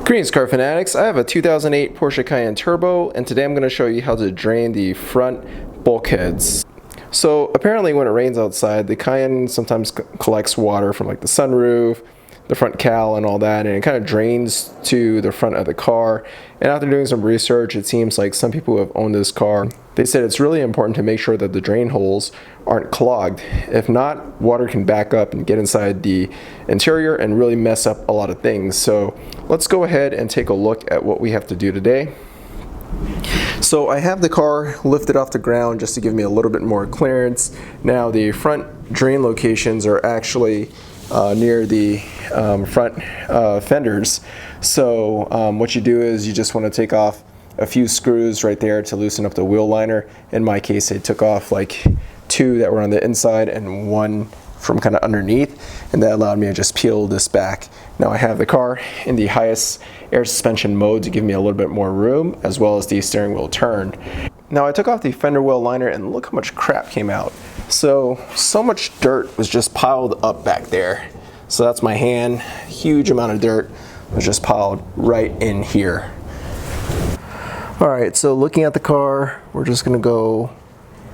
Greetings, car fanatics. I have a 2008 Porsche Cayenne Turbo, and today I'm going to show you how to drain the front bulkheads. So apparently when it rains outside, the Cayenne sometimes collects water from like the sunroof, the front cowl and all that, and it kind of drains to the front of the car. And after doing some research, it seems like some people who have owned this car, they said it's really important to make sure that the drain holes aren't clogged. If not, water can back up and get inside the interior and really mess up a lot of things. So let's go ahead and take a look at what we have to do today. So I have the car lifted off the ground just to give me a little bit more clearance. Now the front drain locations are actually near the front fenders. So what you do is you just want to take off a few screws right there to loosen up the wheel liner. In my case, I took off like 2 that were on the inside and 1 from kind of underneath, and that allowed me to just peel this back. Now I have the car in the highest air suspension mode to give me a little bit more room, as well as the steering wheel turn. Now I took off the fender well liner and look how much crap came out. So much dirt was just piled up back there. So that's my hand, huge amount of dirt was just piled right in here. All right, so looking at the car, we're just gonna go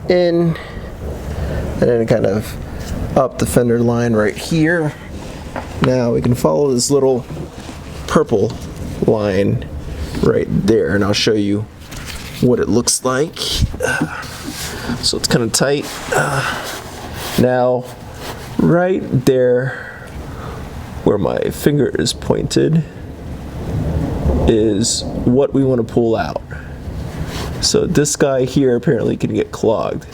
in and then kind of up the fender line right here. Now we can follow this little purple line right there, and I'll show you what it looks like. So it's kind of tight. Now, right there where my finger is pointed is what we want to pull out. So this guy here apparently can get clogged,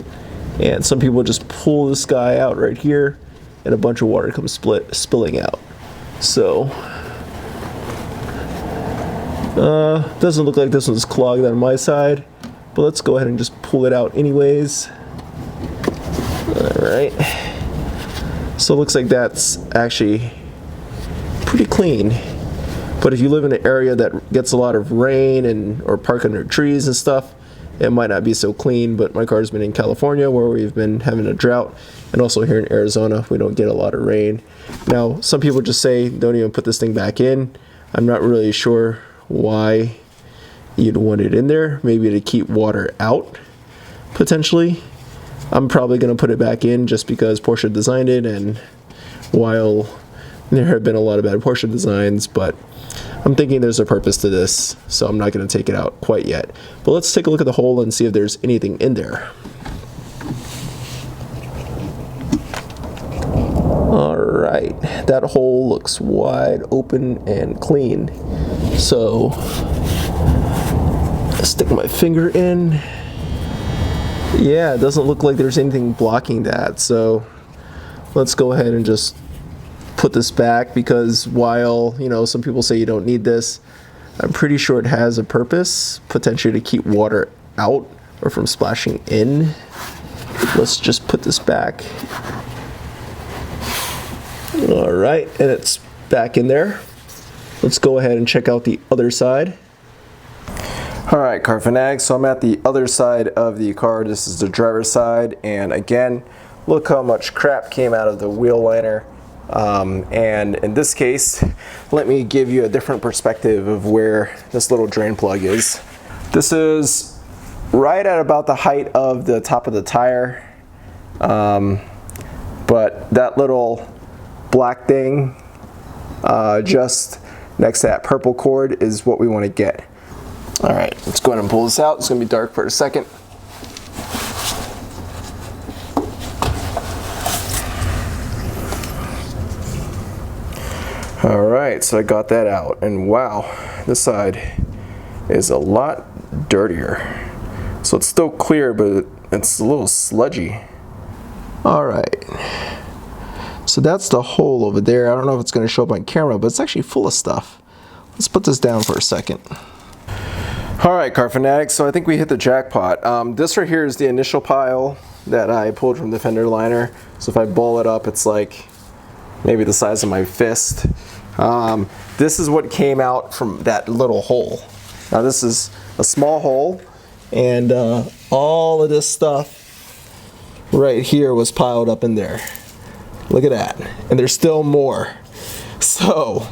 and some people just pull this guy out right here and a bunch of water comes spilling out. So doesn't look like this one's clogged on my side, but let's go ahead and just pull it out anyways. Alright, so it looks like that's actually pretty clean. But if you live in an area that gets a lot of rain or park under trees and stuff, it might not be so clean. But my car's been in California where we've been having a drought, and also here in Arizona we don't get a lot of rain. Now some people just say don't even put this thing back in. I'm not really sure why you'd want it in there. Maybe to keep water out, potentially. I'm probably going to put it back in just because Porsche designed it, and while there have been a lot of bad Porsche designs, but I'm thinking there's a purpose to this, so I'm not going to take it out quite yet. But let's take a look at the hole and see if there's anything in there. Alright, that hole looks wide open and clean. So, I stick my finger in. Yeah, it doesn't look like there's anything blocking that, so let's go ahead and just put this back, because while, you know, some people say you don't need this, I'm pretty sure it has a purpose, potentially to keep water out or from splashing in. Let's just put this back. All right, and it's back in there. Let's go ahead and check out the other side. All right, car fanatics, so I'm at the other side of the car. This is the driver's side, and again, look how much crap came out of the wheel liner. And in this case, let me give you a different perspective of where this little drain plug is. This is right at about the height of the top of the tire, but that little black thing just next to that purple cord is what we want to get. All right, let's go ahead and pull this out. It's gonna be dark for a second. All right, so I got that out, and wow, this side is a lot dirtier. So it's still clear, but it's a little sludgy. All right, so that's the hole over there. I don't know if it's gonna show up on camera, but it's actually full of stuff. Let's put this down for a second. All right, car fanatics, so I think we hit the jackpot. This right here is the initial pile that I pulled from the fender liner. So if I ball it up, it's like maybe the size of my fist. This is what came out from that little hole. Now this is a small hole, and all of this stuff right here was piled up in there. Look at that, and there's still more. So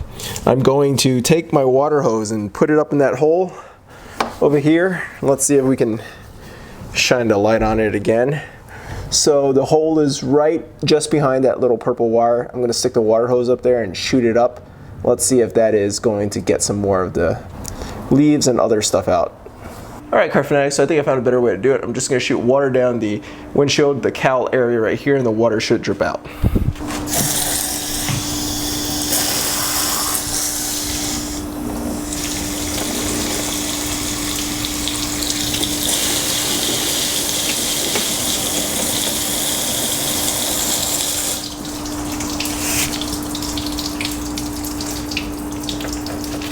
I'm going to take my water hose and put it up in that hole over here. Let's see if we can shine the light on it again. So the hole is right just behind that little purple wire. I'm going to stick the water hose up there and shoot it up. Let's see if that is going to get some more of the leaves and other stuff out. Alright, car fanatics, so I think I found a better way to do it. I'm just going to shoot water down the windshield, the cowl area right here, and the water should drip out.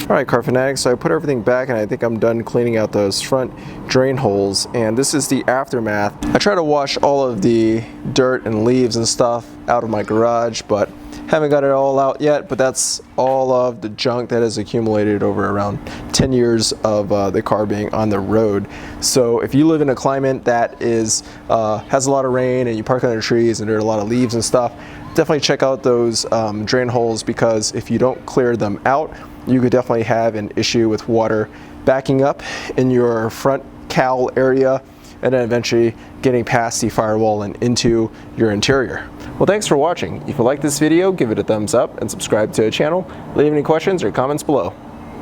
Alright, car fanatics, so I put everything back and I think I'm done cleaning out those front drain holes, and this is the aftermath. I try to wash all of the dirt and leaves and stuff out of my garage, but haven't got it all out yet. But that's all of the junk that has accumulated over around 10 years of the car being on the road. So if you live in a climate that is has a lot of rain and you park under trees and there are a lot of leaves and stuff, definitely check out those drain holes, because if you don't clear them out, you could definitely have an issue with water backing up in your front cowl area and then eventually getting past the firewall and into your interior. Well, thanks for watching. If you like this video, give it a thumbs up and subscribe to the channel. Leave any questions or comments below.